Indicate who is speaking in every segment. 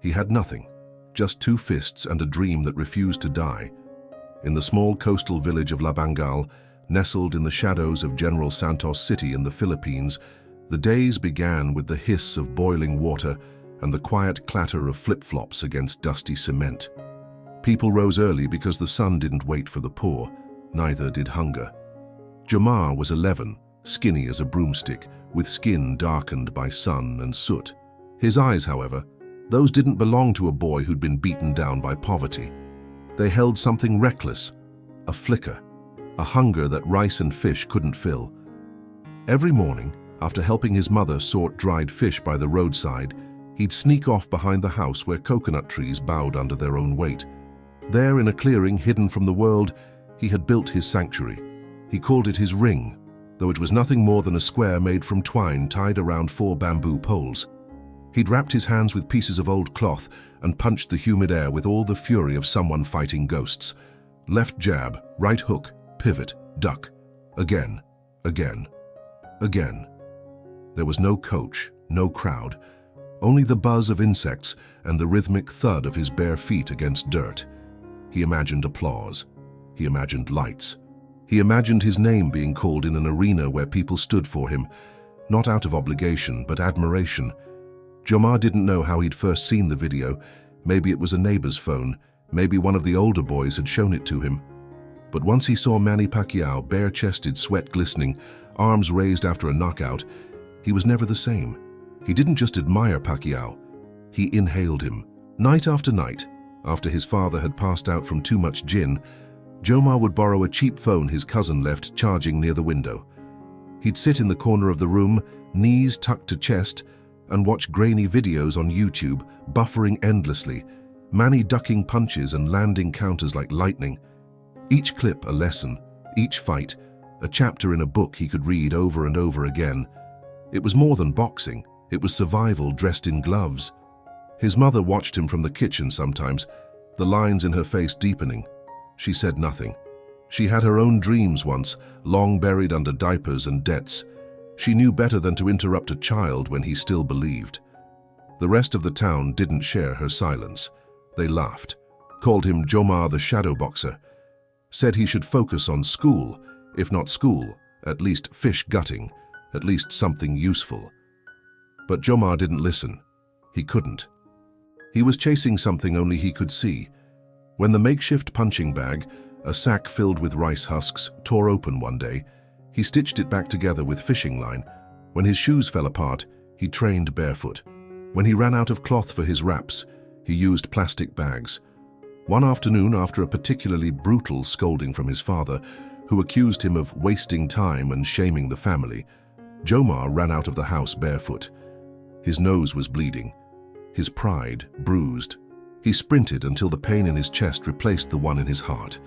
Speaker 1: He had nothing, just two fists and a dream that refused to die. In the small coastal village of Labangal, nestled in the shadows of General Santos City in the Philippines, the days began with the hiss of boiling water and the quiet clatter of flip-flops against dusty cement. People rose early because the sun didn't wait for the poor, neither did hunger. Jomar was 11, skinny as a broomstick, with skin darkened by sun and soot. His eyes, however, those didn't belong to a boy who'd been beaten down by poverty. They held something reckless, a flicker, a hunger that rice and fish couldn't fill. Every morning, after helping his mother sort dried fish by the roadside, he'd sneak off behind the house where coconut trees bowed under their own weight. There, in a clearing hidden from the world, he had built his sanctuary. He called it his ring, though it was nothing more than a square made from twine tied around 4 bamboo poles. He'd wrapped his hands with pieces of old cloth and punched the humid air with all the fury of someone fighting ghosts. Left jab, right hook, pivot, duck. Again, again, again. There was no coach, no crowd, only the buzz of insects and the rhythmic thud of his bare feet against dirt. He imagined applause. He imagined lights. He imagined his name being called in an arena where people stood for him, not out of obligation, but admiration. Jomar didn't know how he'd first seen the video. Maybe it was a neighbor's phone. Maybe one of the older boys had shown it to him. But once he saw Manny Pacquiao, bare-chested, sweat glistening, arms raised after a knockout, he was never the same. He didn't just admire Pacquiao. He inhaled him. Night after night, after his father had passed out from too much gin, Jomar would borrow a cheap phone his cousin left charging near the window. He'd sit in the corner of the room, knees tucked to chest, and watch grainy videos on YouTube, buffering endlessly, Manny ducking punches and landing counters like lightning. Each clip a lesson, each fight, a chapter in a book he could read over and over again. It was more than boxing, it was survival dressed in gloves. His mother watched him from the kitchen sometimes, the lines in her face deepening. She said nothing. She had her own dreams once, long buried under diapers and debts. She knew better than to interrupt a child when he still believed. The rest of the town didn't share her silence. They laughed, called him Jomar the shadow boxer, said he should focus on school, if not school, at least fish gutting, at least something useful. But Jomar didn't listen. He couldn't. He was chasing something only he could see. When the makeshift punching bag, a sack filled with rice husks, tore open one day, he stitched it back together with fishing line. When his shoes fell apart, he trained barefoot. When he ran out of cloth for his wraps, he used plastic bags. One afternoon, after a particularly brutal scolding from his father, who accused him of wasting time and shaming the family, Jomar ran out of the house barefoot. His nose was bleeding, his pride bruised. He sprinted until the pain in his chest replaced the one in his heart.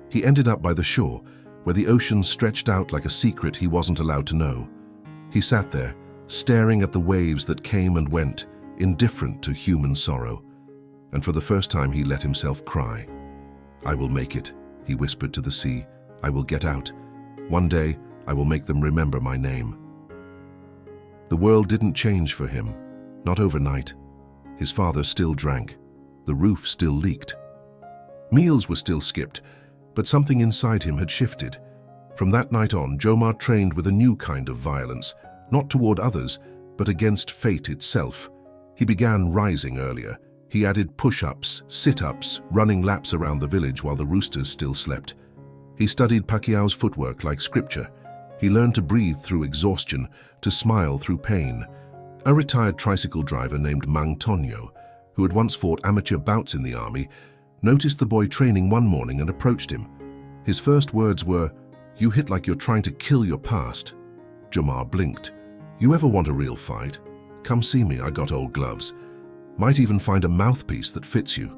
Speaker 1: He ended up by the shore, where the ocean stretched out like a secret he wasn't allowed to know. He sat there, staring at the waves that came and went, indifferent to human sorrow. And for the first time he let himself cry. "I will make it," he whispered to the sea. "I will get out. One day I will make them remember my name." The world didn't change for him, not overnight. His father still drank. The roof still leaked. Meals were still skipped, but something inside him had shifted. From that night on, Jomar trained with a new kind of violence, not toward others, but against fate itself. He began rising earlier. He added push-ups, sit-ups, running laps around the village while the roosters still slept. He studied Pacquiao's footwork like scripture. He learned to breathe through exhaustion, to smile through pain. A retired tricycle driver named Mang Tonyo, who had once fought amateur bouts in the army, noticed the boy training one morning and approached him. His first words were, "You hit like you're trying to kill your past." Jomar blinked. "You ever want a real fight? Come see me, I got old gloves. Might even find a mouthpiece that fits you."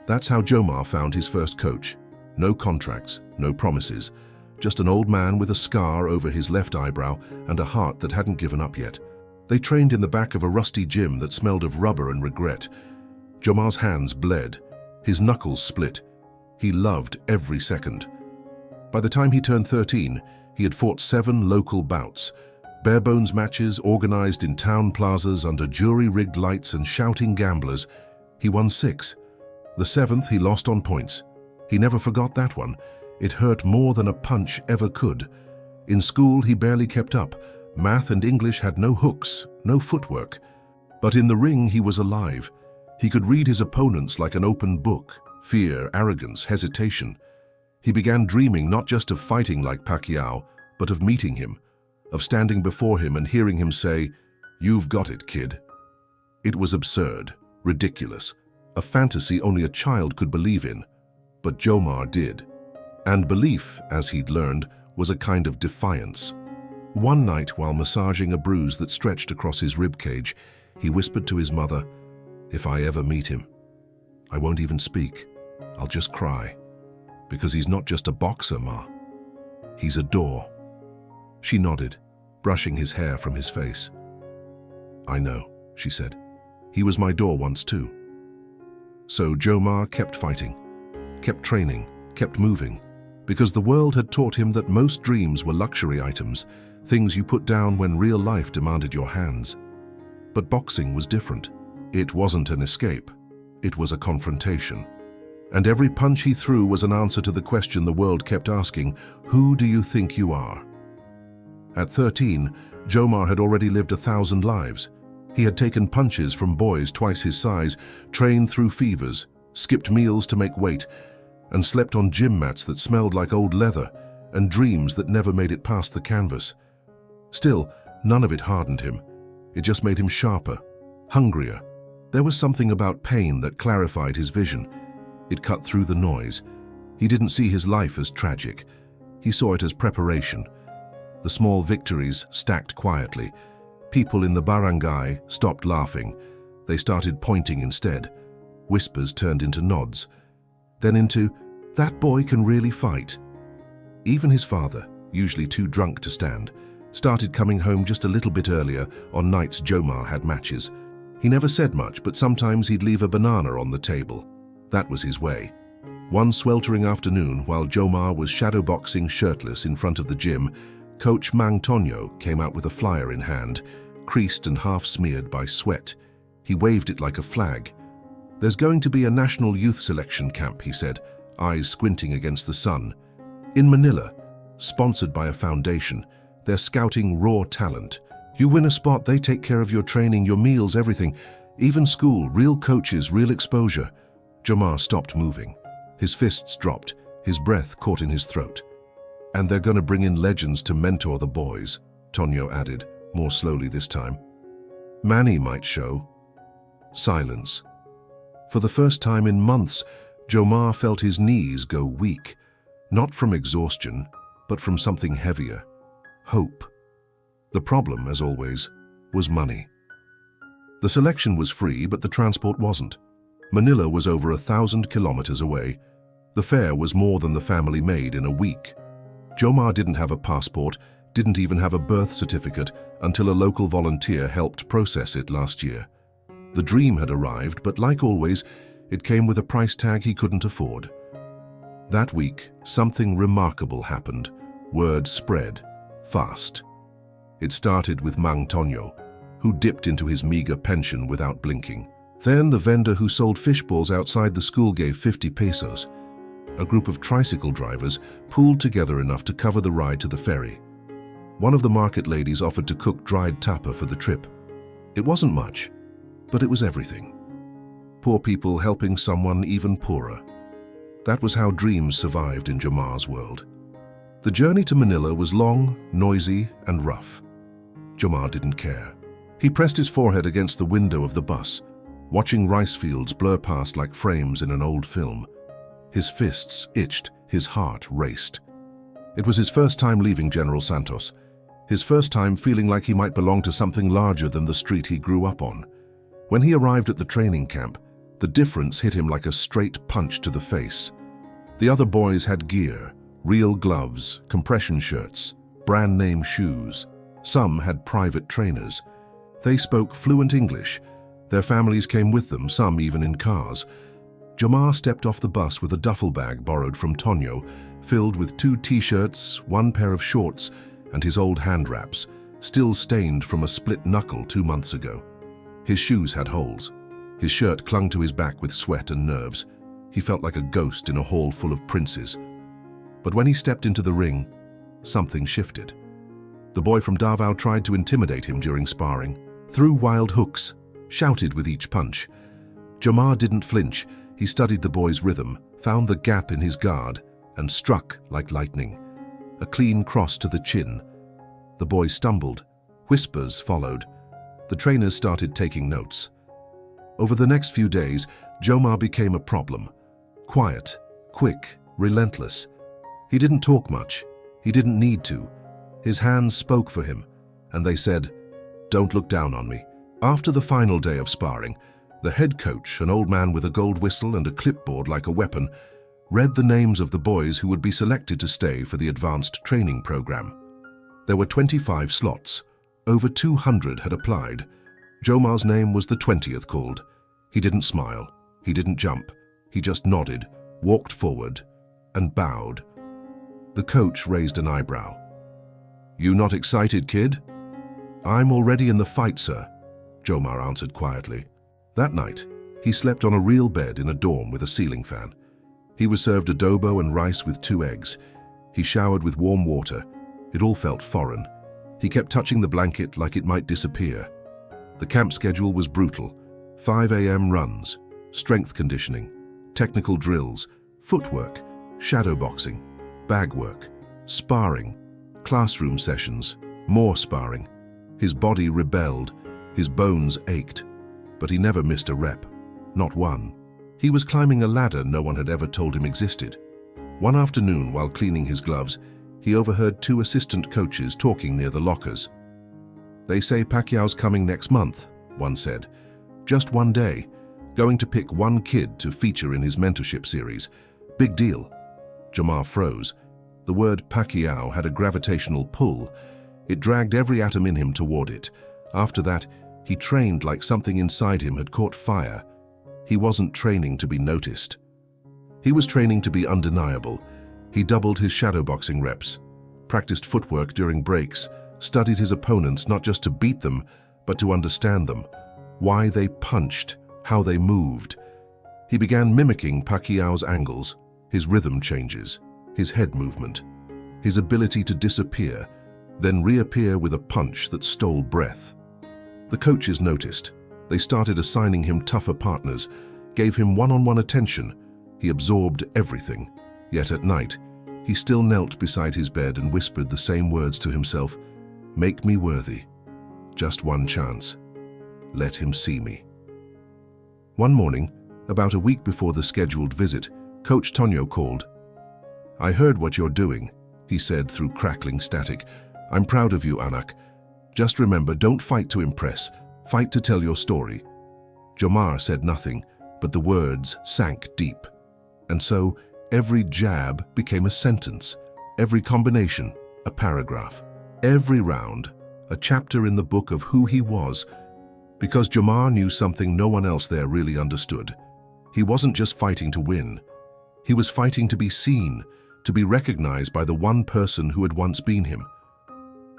Speaker 1: That's how Jomar found his first coach. No contracts, no promises, just an old man with a scar over his left eyebrow and a heart that hadn't given up yet. They trained in the back of a rusty gym that smelled of rubber and regret. Jomar's hands bled, his knuckles split. He loved every second. By the time he turned 13, he had fought 7 local bouts. Barebones matches organized in town plazas under jury-rigged lights and shouting gamblers. He won 6. The 7th he lost on points. He never forgot that one. It hurt more than a punch ever could. In school he barely kept up. Math and English had no hooks, no footwork. But in the ring he was alive. He could read his opponents like an open book. Fear, arrogance, hesitation. He began dreaming not just of fighting like Pacquiao, but of meeting him, of standing before him and hearing him say, "You've got it, kid." It was absurd, ridiculous, a fantasy only a child could believe in. But Jomar did. And belief, as he'd learned, was a kind of defiance. One night, while massaging a bruise that stretched across his ribcage, he whispered to his mother, "If I ever meet him, I won't even speak. I'll just cry. Because he's not just a boxer, Ma. He's a door." She nodded, brushing his hair from his face. "I know," she said. "He was my door once too." So Jomar kept fighting, kept training, kept moving, because the world had taught him that most dreams were luxury items, things you put down when real life demanded your hands. But boxing was different. It wasn't an escape. It was a confrontation. And every punch he threw was an answer to the question the world kept asking, "Who do you think you are?" At 13, Jomar had already lived 1,000 lives. He had taken punches from boys twice his size, trained through fevers, skipped meals to make weight, and slept on gym mats that smelled like old leather, and dreams that never made it past the canvas. Still, none of it hardened him. It just made him sharper, hungrier. There was something about pain that clarified his vision. It cut through the noise. He didn't see his life as tragic. He saw it as preparation. The small victories stacked quietly. People in the barangay stopped laughing. They started pointing instead. Whispers turned into nods. Then into, "That boy can really fight." Even his father, usually too drunk to stand, started coming home just a little bit earlier on nights Jomar had matches. He never said much, but sometimes he'd leave a banana on the table. That was his way. One sweltering afternoon, while Jomar was shadowboxing shirtless in front of the gym, Coach Mang Tonyo came out with a flyer in hand, creased and half-smeared by sweat. He waved it like a flag. "There's going to be a national youth selection camp," he said, eyes squinting against the sun. "In Manila, sponsored by a foundation. They're scouting raw talent. You win a spot, they take care of your training, your meals, everything. Even school, real coaches, real exposure." Jomar stopped moving. His fists dropped, his breath caught in his throat. "And they're going to bring in legends to mentor the boys," Tonyo added, more slowly this time. "Manny might show." Silence. For the first time in months, Jomar felt his knees go weak, not from exhaustion, but from something heavier. Hope. The problem, as always, was money. The selection was free, but the transport wasn't. Manila was over 1,000 kilometers away. The fare was more than the family made in a week. Jomar didn't have a passport, didn't even have a birth certificate until a local volunteer helped process it last year. The dream had arrived, but like always, it came with a price tag he couldn't afford. That week, something remarkable happened. Word spread, fast. It started with Mang Tonyo, who dipped into his meager pension without blinking. Then the vendor who sold fish balls outside the school gave 50 pesos. A group of tricycle drivers pooled together enough to cover the ride to the ferry. One of the market ladies offered to cook dried tapa for the trip. It wasn't much, but it was everything. Poor people helping someone even poorer. That was how dreams survived in Jomar's world. The journey to Manila was long, noisy, and rough. Jomar didn't care. He pressed his forehead against the window of the bus, watching rice fields blur past like frames in an old film. His fists itched, his heart raced. It was his first time leaving General Santos, his first time feeling like he might belong to something larger than the street he grew up on. When he arrived at the training camp, the difference hit him like a straight punch to the face. The other boys had gear, real gloves, compression shirts, brand-name shoes. Some had private trainers. They spoke fluent English. Their families came with them, some even in cars. Jomar stepped off the bus with a duffel bag borrowed from Tonyo, filled with 2 t-shirts, 1 pair of shorts, and his old hand wraps, still stained from a split knuckle 2 months ago. His shoes had holes. His shirt clung to his back with sweat and nerves. He felt like a ghost in a hall full of princes. But when he stepped into the ring, something shifted. The boy from Davao tried to intimidate him during sparring, threw wild hooks, shouted with each punch. Jomar didn't flinch. He studied the boy's rhythm, found the gap in his guard, and struck like lightning. A clean cross to the chin. The boy stumbled. Whispers followed. The trainers started taking notes. Over the next few days, Jomar became a problem. Quiet, quick, relentless. He didn't talk much. He didn't need to. His hands spoke for him, and they said, "Don't look down on me." After the final day of sparring, the head coach, an old man with a gold whistle and a clipboard like a weapon, read the names of the boys who would be selected to stay for the advanced training program. There were 25 slots. Over 200 had applied. Jomar's name was the 20th called. He didn't smile. He didn't jump. He just nodded, walked forward, and bowed. The coach raised an eyebrow. "You not excited, kid?" "I'm already in the fight, sir," Jomar answered quietly. That night, he slept on a real bed in a dorm with a ceiling fan. He was served adobo and rice with 2 eggs. He showered with warm water. It all felt foreign. He kept touching the blanket like it might disappear. The camp schedule was brutal. 5 a.m. runs, strength conditioning, technical drills, footwork, shadow boxing, bag work, sparring, classroom sessions, more sparring. His body rebelled. His bones ached. But he never missed a rep. Not one. He was climbing a ladder no one had ever told him existed. One afternoon, while cleaning his gloves, he overheard 2 assistant coaches talking near the lockers. "They say Pacquiao's coming next month," one said. "Just one day. Going to pick one kid to feature in his mentorship series. Big deal." Jomar froze. The word Pacquiao had a gravitational pull. It dragged every atom in him toward it. After that, he trained like something inside him had caught fire. He wasn't training to be noticed. He was training to be undeniable. He doubled his shadowboxing reps, practiced footwork during breaks, studied his opponents not just to beat them, but to understand them, why they punched, how they moved. He began mimicking Pacquiao's angles, his rhythm changes, his head movement, his ability to disappear, then reappear with a punch that stole breath. The coaches noticed. They started assigning him tougher partners, gave him one-on-one attention. He absorbed everything. Yet at night, he still knelt beside his bed and whispered the same words to himself, "Make me worthy. Just one chance. Let him see me." One morning, about a week before the scheduled visit, Coach Tonyo called. "I heard what you're doing," he said through crackling static. "I'm proud of you, Anak. Just remember, don't fight to impress. Fight to tell your story." Jomar said nothing, but the words sank deep. And so, every jab became a sentence, every combination, a paragraph. Every round, a chapter in the book of who he was, because Jomar knew something no one else there really understood. He wasn't just fighting to win. He was fighting to be seen, to be recognized by the one person who had once been him.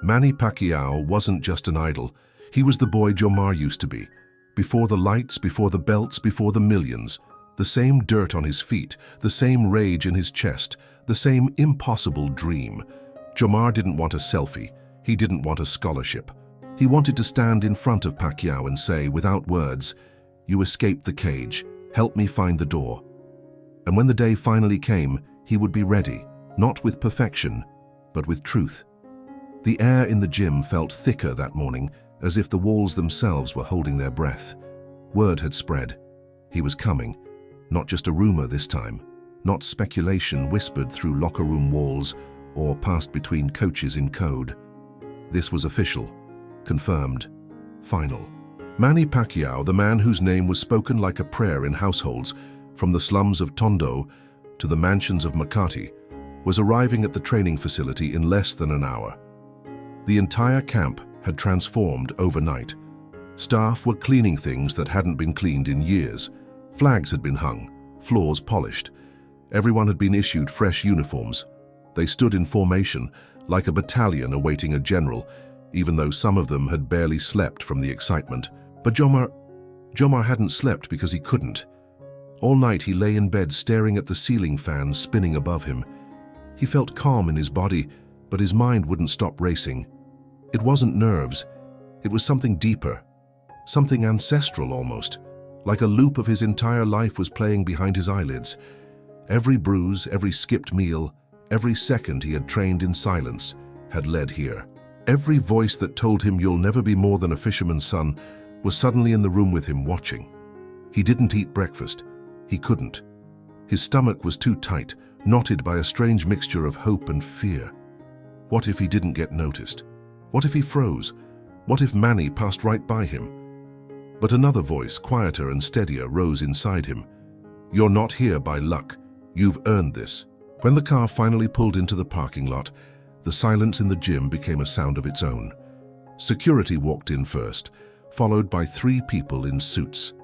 Speaker 1: Manny Pacquiao wasn't just an idol. He was the boy Jomar used to be. Before the lights, before the belts, before the millions. The same dirt on his feet, the same rage in his chest, the same impossible dream. Jomar didn't want a selfie. He didn't want a scholarship. He wanted to stand in front of Pacquiao and say, without words, "You escaped the cage. Help me find the door." And when the day finally came, he would be ready, not with perfection, but with truth. The air in the gym felt thicker that morning, as if the walls themselves were holding their breath. Word had spread. He was coming. Not just a rumor this time. Not speculation whispered through locker room walls or passed between coaches in code. This was official. Confirmed. Final. Manny Pacquiao, the man whose name was spoken like a prayer in households, from the slums of Tondo to the mansions of Makati, was arriving at the training facility in less than an hour. The entire camp had transformed overnight. Staff were cleaning things that hadn't been cleaned in years. Flags had been hung, floors polished. Everyone had been issued fresh uniforms. They stood in formation, like a battalion awaiting a general, even though some of them had barely slept from the excitement. But Jomar hadn't slept because he couldn't. All night he lay in bed staring at the ceiling fan spinning above him. He felt calm in his body, but his mind wouldn't stop racing. It wasn't nerves. It was something deeper, something ancestral almost, like a loop of his entire life was playing behind his eyelids. Every bruise, every skipped meal, every second he had trained in silence had led here. Every voice that told him you'll never be more than a fisherman's son was suddenly in the room with him watching. He didn't eat breakfast. He couldn't. His stomach was too tight, knotted by a strange mixture of hope and fear. What if he didn't get noticed? What if he froze? What if Manny passed right by him? But another voice, quieter and steadier, rose inside him. You're not here by luck. You've earned this. When the car finally pulled into the parking lot, the silence in the gym became a sound of its own. Security walked in first, followed by 3 people in suits.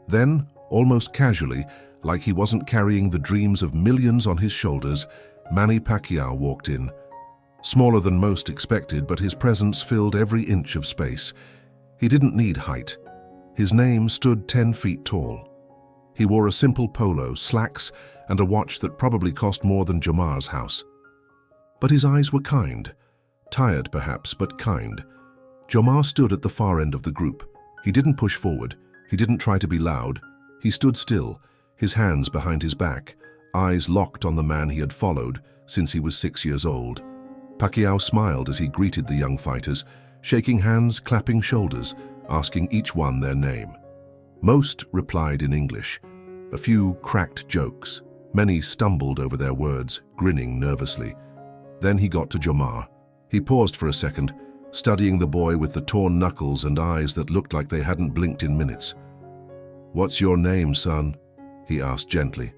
Speaker 1: Then, almost casually, like he wasn't carrying the dreams of millions on his shoulders, Manny Pacquiao walked in. Smaller than most expected, but his presence filled every inch of space. He didn't need height. His name stood 10 feet tall. He wore a simple polo, slacks, and a watch that probably cost more than Jomar's house. But his eyes were kind. Tired, perhaps, but kind. Jomar stood at the far end of the group. He didn't push forward. He didn't try to be loud. He stood still, his hands behind his back, eyes locked on the man he had followed since he was 6 years old. Pacquiao smiled as he greeted the young fighters, shaking hands, clapping shoulders, asking each one their name. Most replied in English. A few cracked jokes. Many stumbled over their words, grinning nervously. Then he got to Jomar. He paused for a second, studying the boy with the torn knuckles and eyes that looked like they hadn't blinked in minutes. "What's your name, son?" he asked gently.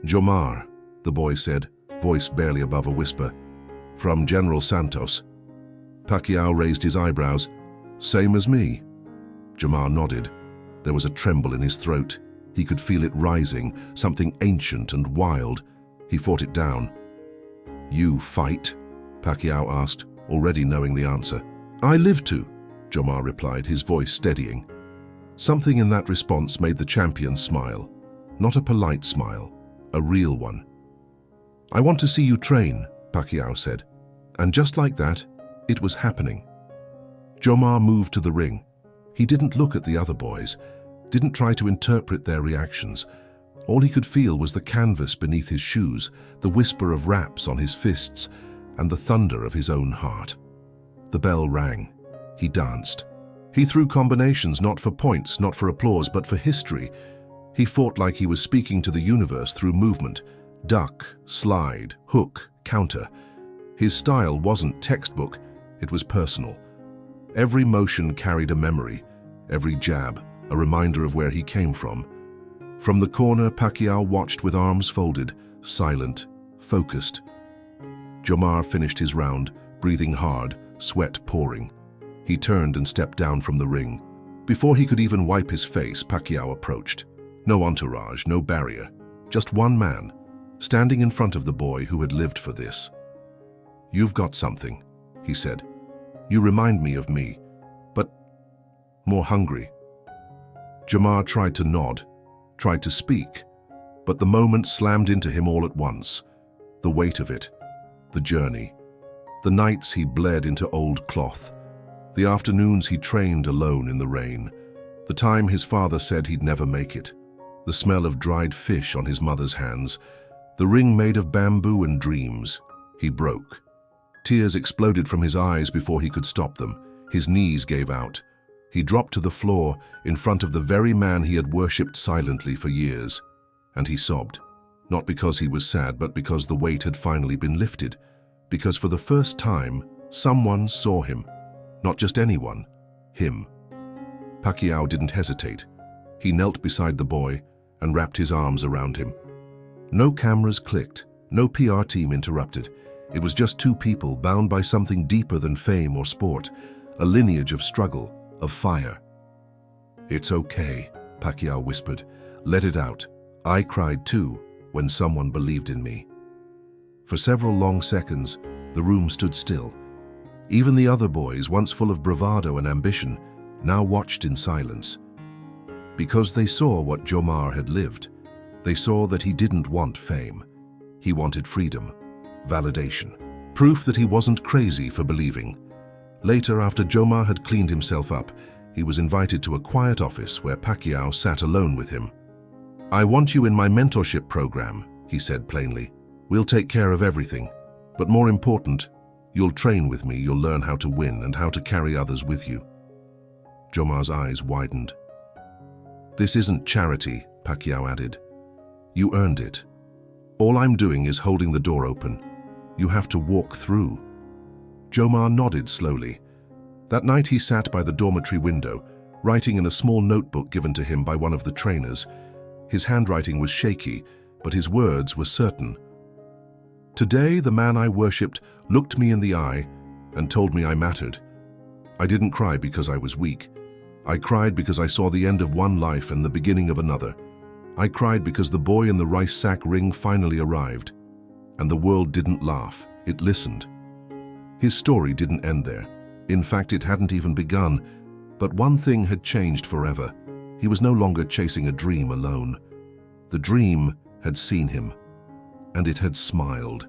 Speaker 1: "Jomar," the boy said, voice barely above a whisper. "From General Santos." Pacquiao raised his eyebrows. "Same as me." Jomar nodded. There was a tremble in his throat. He could feel it rising, something ancient and wild. He fought it down. "You fight?" Pacquiao asked, already knowing the answer. "I live to," Jomar replied, his voice steadying. Something in that response made the champion smile. Not a polite smile, a real one. "I want to see you train," Pacquiao said. And just like that, it was happening. Jomar moved to the ring. He didn't look at the other boys, didn't try to interpret their reactions. All he could feel was the canvas beneath his shoes, the whisper of raps on his fists, and the thunder of his own heart. The bell rang. He danced. He threw combinations not for points, not for applause, but for history. He fought like he was speaking to the universe through movement. Duck, slide, hook, counter. His style wasn't textbook, it was personal. Every motion carried a memory, every jab, a reminder of where he came from. From the corner, Pacquiao watched with arms folded, silent, focused. Jomar finished his round, breathing hard, sweat pouring. He turned and stepped down from the ring. Before he could even wipe his face, Pacquiao approached. No entourage, no barrier, just one man, standing in front of the boy who had lived for this. "You've got something," he said. "You remind me of me, but more hungry." Jomar tried to nod, tried to speak, but the moment slammed into him all at once. The weight of it, the journey, the nights he bled into old cloth, the afternoons he trained alone in the rain, the time his father said he'd never make it, the smell of dried fish on his mother's hands, the ring made of bamboo and dreams. He broke. Tears exploded from his eyes before he could stop them. His knees gave out. He dropped to the floor in front of the very man he had worshipped silently for years. And he sobbed, not because he was sad, but because the weight had finally been lifted. Because for the first time, someone saw him. Not just anyone, him. Pacquiao didn't hesitate. He knelt beside the boy and wrapped his arms around him. No cameras clicked, no PR team interrupted. It was just 2 people bound by something deeper than fame or sport, a lineage of struggle, of fire. "It's okay," Pacquiao whispered. "Let it out. I cried too, when someone believed in me." For several long seconds, the room stood still. Even the other boys, once full of bravado and ambition, now watched in silence. Because they saw what Jomar had lived. They saw that he didn't want fame. He wanted freedom, validation, proof that he wasn't crazy for believing. Later, after Jomar had cleaned himself up, he was invited to a quiet office where Pacquiao sat alone with him. "I want you in my mentorship program," he said plainly. "We'll take care of everything. But more important, you'll train with me, you'll learn how to win and how to carry others with you." Jomar's eyes widened. "This isn't charity," Pacquiao added. "You earned it. All I'm doing is holding the door open. You have to walk through." Jomar nodded slowly. That night he sat by the dormitory window, writing in a small notebook given to him by one of the trainers. His handwriting was shaky, but his words were certain. "Today, the man I worshipped looked me in the eye and told me I mattered. I didn't cry because I was weak. I cried because I saw the end of one life and the beginning of another. I cried because the boy in the rice sack ring finally arrived. And the world didn't laugh, it listened." His story didn't end there. In fact, it hadn't even begun. But one thing had changed forever. He was no longer chasing a dream alone. The dream had seen him, and it had smiled.